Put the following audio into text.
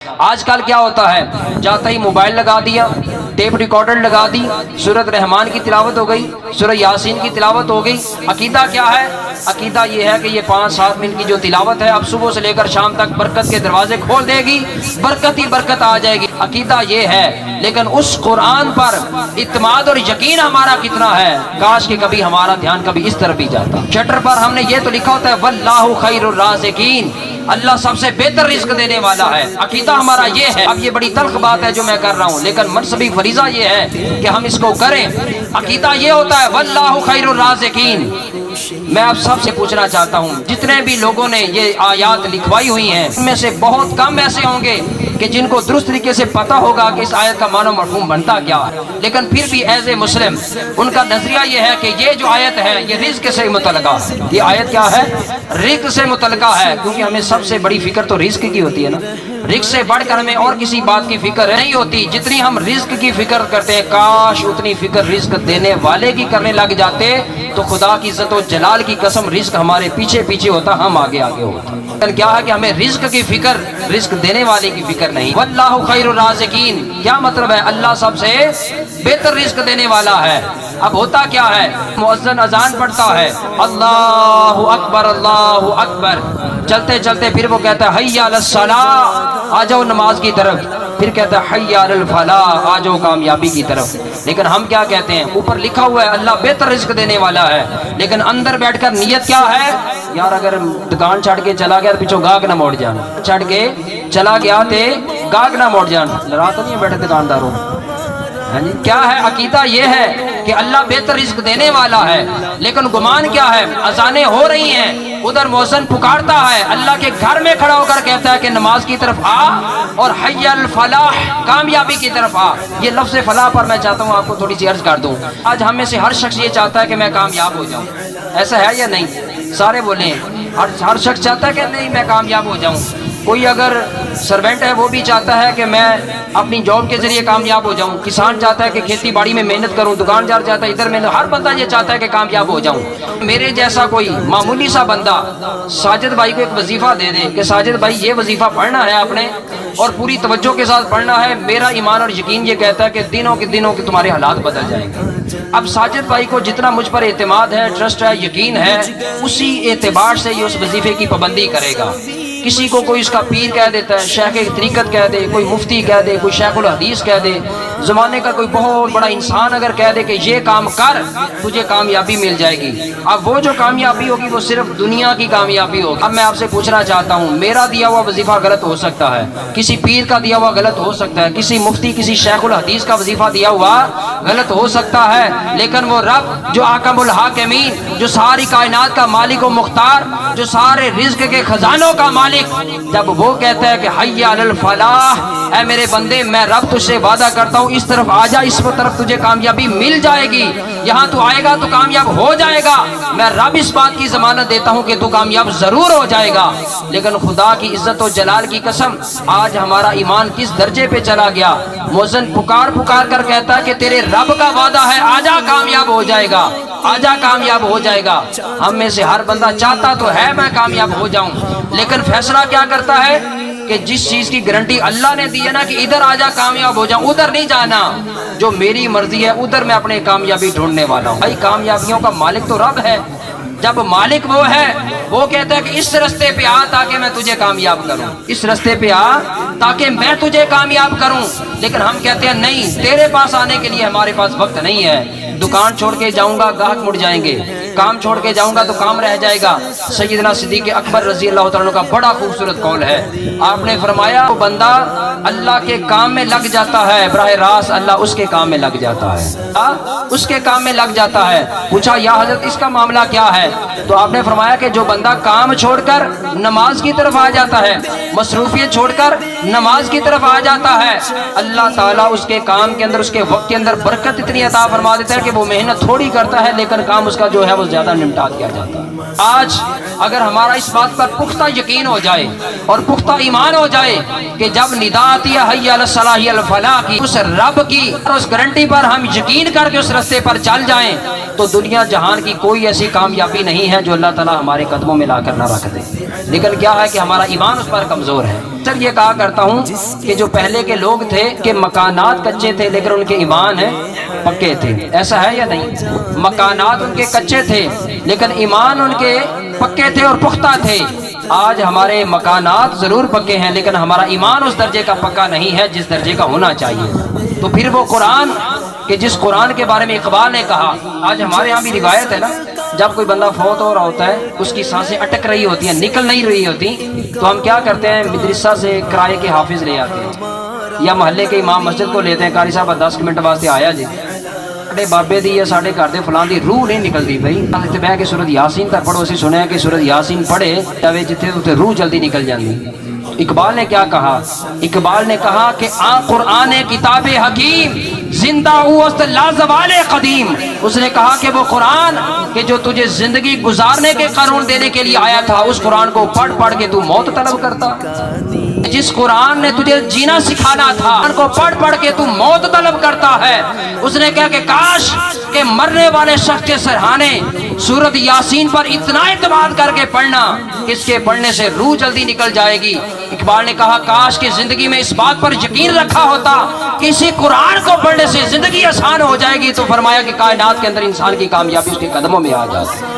آج کل کیا ہوتا ہے، جاتا ہی موبائل لگا دیا، ٹیپ ریکارڈر لگا دی، سورۃ رحمان کی تلاوت ہو گئی، سورہ یاسین کی تلاوت ہو گئی۔ عقیدہ کیا ہے؟ عقیدہ یہ ہے کہ یہ 5-7 منٹ کی جو تلاوت ہے اب صبح سے لے کر شام تک برکت کے دروازے کھول دے گی، برکت ہی برکت آ جائے گی۔ عقیدہ یہ ہے، لیکن اس قرآن پر اعتماد اور یقین ہمارا کتنا ہے؟ کاش کہ کبھی ہمارا دھیان کبھی اس طرف بھی جاتا۔ شٹر پر ہم نے یہ تو لکھا ہوتا ہے واللہ خیر الرازقین، اللہ سب سے بہتر رزق دینے والا ہے۔ عقیدہ ہمارا یہ ہے۔ اب یہ بڑی تلخ بات ہے جو میں کر رہا ہوں، لیکن منصبی فریضہ یہ ہے کہ ہم اس کو کریں۔ عقیدہ یہ ہوتا ہے واللہ خیر الرازقین۔ میں آپ سب سے پوچھنا چاہتا ہوں، جتنے بھی لوگوں نے یہ آیات لکھوائی ہوئی ہیں ان میں سے بہت کم ایسے ہوں گے کہ جن کو درست طریقے سے پتہ ہوگا کہ اس آیت کا معنی و مفہوم بنتا کیا ہے، لیکن پھر بھی ایز اے مسلم ان کا نظریہ یہ ہے کہ یہ جو آیت ہے یہ رزق سے متعلقہ ہے۔ یہ آیت کیا ہے؟ رزق سے متعلقہ ہے، کیونکہ ہمیں سب سے بڑی فکر تو رزق کی ہوتی ہے نا۔ رزق سے بڑھ کر ہمیں اور کسی بات کی فکر نہیں ہوتی۔ جتنی ہم رزق کی فکر کرتے ہیں، کاش اتنی فکر رزق دینے والے کی کرنے لگ جاتے تو خدا کی عزت و جلال کی قسم رزق ہمارے پیچھے پیچھے ہوتا، ہم آگے آگے ہوتا۔ لیکن کیا ہے کہ ہمیں رزق کی فکر، رزق دینے والے کی فکر نہیں۔ واللہ خیر الرازقین کیا مطلب ہے؟ اللہ سب سے بہتر رزق دینے والا ہے۔ اب ہوتا کیا ہے، مؤذن اذان پڑھتا ہے اللہ اکبر اللہ اکبر، چلتے چلتے پھر وہ کہتا ہے حی علی الصلاۃ، آ جاؤ نماز کی طرف، پھر کہتا ہے حی علی الفلاح، آ جاؤ کامیابی کی طرف۔ لیکن ہم کیا کہتے ہیں؟ اوپر لکھا ہوا ہے اللہ بہتر رزق دینے والا ہے، لیکن اندر بیٹھ کر نیت کیا ہے؟ یار اگر دکان چھڑ کے چلا گیا تو پیچھو گاہک نہ موڑ جانا، چھڑ کے چلا گیا تے گاہک نہ موڑ جانا۔ رات نہیں بیٹھے دکانداروں، کیا ہے؟ عقیدہ یہ ہے کہ اللہ بہتر رزق دینے والا ہے، لیکن گمان کیا ہے؟ اذانیں ہو رہی ہیں، ادھر مؤذن پکارتا ہے، اللہ کے گھر میں کھڑا ہو کر کہتا ہے کہ نماز کی طرف آ اور حی الفلاح، کامیابی کی طرف آ۔ یہ لفظ فلاح پر میں چاہتا ہوں آپ کو تھوڑی سی عرض کر دوں۔ آج ہم میں سے ہر شخص یہ چاہتا ہے کہ میں کامیاب ہو جاؤں، ایسا ہے یا نہیں؟ سارے بولیں، ہر شخص چاہتا ہے کہ نہیں میں کامیاب ہو جاؤں۔ کوئی اگر سروینٹ ہے وہ بھی چاہتا ہے کہ میں اپنی جاب کے ذریعے کامیاب ہو جاؤں، کسان چاہتا ہے کہ کھیتی باڑی میں محنت کروں، دکاندار چاہتا ہے ادھر میں، ہر بندہ یہ چاہتا ہے کہ کامیاب ہو جاؤں۔ میرے جیسا کوئی معمولی سا بندہ ساجد بھائی کو ایک وظیفہ دے دے کہ ساجد بھائی یہ وظیفہ پڑھنا ہے آپ نے اور پوری توجہ کے ساتھ پڑھنا ہے، میرا ایمان اور یقین یہ کہتا ہے کہ دنوں کے تمہارے حالات بدل جائیں گے۔ اب ساجد بھائی کو جتنا مجھ پر اعتماد ہے، ٹرسٹ ہے، یقین ہے، اسی اعتبار سے یہ اس وظیفے کی پابندی کرے گا۔ کسی کو کوئی اس کا پیر کہہ دیتا ہے، شیخ طریقت کہہ دے، کوئی مفتی کہہ دے، کوئی شیخ الحدیث کہہ دے، زمانے کا کوئی بہت بڑا انسان اگر کہہ دے کہ یہ کام کر تجھے کامیابی مل جائے گی، اب وہ جو کامیابی ہوگی وہ صرف دنیا کی کامیابی ہوگی۔ اب میں آپ سے پوچھنا چاہتا ہوں، میرا دیا ہوا وظیفہ غلط ہو سکتا ہے، کسی پیر کا دیا ہوا غلط ہو سکتا ہے، کسی مفتی کسی شیخ الحدیث کا وظیفہ دیا ہوا غلط ہو سکتا ہے، لیکن وہ رب جو حاکم الحاکمین، جو ساری کائنات کا مالک و مختار، جو سارے رزق کے خزانوں کا مالک، جب وہ کہتا ہے کہ حی علی الفلاح، اے میرے بندے میں رب تجھ سے وعدہ کرتا ہوں اس طرف آ جا، اس طرف تجھے کامیابی مل جائے گی، یہاں تو آئے گا تو کامیاب ہو جائے گا، میں رب اس بات کی ضمانت دیتا ہوں کہ تو کامیاب ضرور ہو جائے گا۔ لیکن خدا کی عزت و جلال کی قسم آج ہمارا ایمان کس درجے پہ چلا گیا؟ مؤذن پکار پکار کر کہتا ہے کہ تیرے رب کا وعدہ ہے آجا کامیاب ہو جائے گا، آجا کامیاب ہو جائے گا۔ ہم میں سے ہر بندہ چاہتا تو ہے میں کامیاب ہو جاؤں، لیکن فیصلہ کیا کرتا ہے کہ جس چیز کی گارنٹی اللہ نے دی ہے نا کہ ادھر آجا کامیاب ہو جاؤں، ادھر نہیں جانا، جو میری مرضی ہے ادھر میں اپنے کامیابی ڈھونڈنے والا ہوں۔ بھائی کامیابیوں کا مالک تو رب ہے، جب مالک وہ ہے، وہ کہتا ہے کہ اس رستے پہ آ تاکہ میں تجھے کامیاب کروں، اس رستے پہ آ تاکہ میں تجھے کامیاب کروں، لیکن ہم کہتے ہیں نہیں، تیرے پاس آنے کے لیے ہمارے پاس وقت نہیں ہے، دکان چھوڑ کے جاؤں گا گاہک مڑ جائیں گے، کام چھوڑ کے جاؤں گا تو کام رہ جائے گا۔ سیدنا صدیق اکبر رضی اللہ تعالیٰ عنہ کا بڑا خوبصورت قول ہے، آپ نے فرمایا وہ بندہ اللہ کے کام میں لگ جاتا ہے، براہ راست اللہ اس کے کام میں لگ جاتا ہے، اس کے کام میں لگ جاتا ہے۔ پوچھا یا حضرت اس کا معاملہ کیا ہے؟ تو آپ نے فرمایا کہ جو بندہ کام چھوڑ کر نماز کی طرف آ جاتا ہے، مصروفیت چھوڑ کر نماز کی طرف آ جاتا ہے، اللہ تعالیٰ اس کے کام کے اندر، اس کے وقت کے اندر برکت اتنی عطا فرما دیتا ہے کہ وہ محنت تھوڑی کرتا ہے لیکن کام اس کا جو ہے وہ زیادہ نمٹا دیا جاتا ہے۔ آج اگر ہمارا اس بات پر پختہ یقین ہو جائے اور پختہ ایمان ہو جائے کہ جب ندا آتی ہے حی علی الصلاح حی علی الفلاح کی، اس رب کی اور اس گارنٹی پر ہم یقین کر کے اس رستے پر چل جائیں تو دنیا جہان کی کوئی ایسی کامیابی نہیں ہے جو اللہ تعالیٰ ہمارے قدموں میں لا کر نہ رکھ دے۔ لیکن کیا ہے کہ ہمارا ایمان اس پر کمزور ہے۔ سر یہ کہا کرتا ہوں کہ جو پہلے کے لوگ تھے کہ مکانات کچے تھے لیکن ان کے ایمان ہیں پکے تھے، ایسا ہے یا نہیں؟ مکانات ان کے کچے تھے لیکن ایمان ان کے پکے تھے اور پختہ تھے۔ آج ہمارے مکانات ضرور پکے ہیں لیکن ہمارا ایمان اس درجے کا پکا نہیں ہے جس درجے کا ہونا چاہیے۔ تو پھر وہ قرآن کہ جس قرآن کے بارے میں اقبال نے کہا، آج ہمارے ہاں بھی روایت ہے نا، جب کوئی بندہ فوت ہو رہا ہوتا ہے اس کی سانسیں اٹک رہی ہوتی ہیں، نکل نہیں رہی ہوتی، تو ہم کیا کرتے ہیں، مدرسہ سے کرائے کے حافظ لے آتے ہیں یا محلے کے امام مسجد کو لیتے ہیں، قاری صاحب 10 منٹ واسطے آیا جی، ساڈے بابے دی یا ساڈے گھر دے فلاں دی روح نہیں نکلتی بھائی، تے بہ کے سورۃ یاسین تک پڑھو، اسی سنیا کہ سورۃ یاسین پڑھے جاوے جتھے اتنے روح جلدی نکل جاندی۔ اقبال نے کیا کہا؟ اقبال نے کہا کہ آ قرآن کتاب حکیم زندہ اوست لازوال قدیم۔ اس نے کہا کہ وہ قرآن کہ جو تجھے زندگی گزارنے کے قانون دینے کے لیے آیا تھا، اس قرآن کو پڑھ پڑھ کے تو موت طلب کرتا۔ جس قرآن نے تجھے جینا سکھانا تھا، قرآن کو پڑھ پڑھ کے تو موت طلب کرتا ہے۔ اس نے کہا کہ کاش کہ مرنے والے شخص کے سرہانے سورۃ یاسین پر اتنا اعتماد کر کے پڑھنا کہ اس کے پڑھنے سے روح جلدی نکل جائے گی۔ اقبال نے کہا کاش کہ زندگی میں اس بات پر یقین رکھا ہوتا کہ اسی قرآن کو پڑھنے سے زندگی آسان ہو جائے گی، تو فرمایا کہ کائنات کے اندر انسان کی کامیابی اس کے قدموں میں آ جاتی۔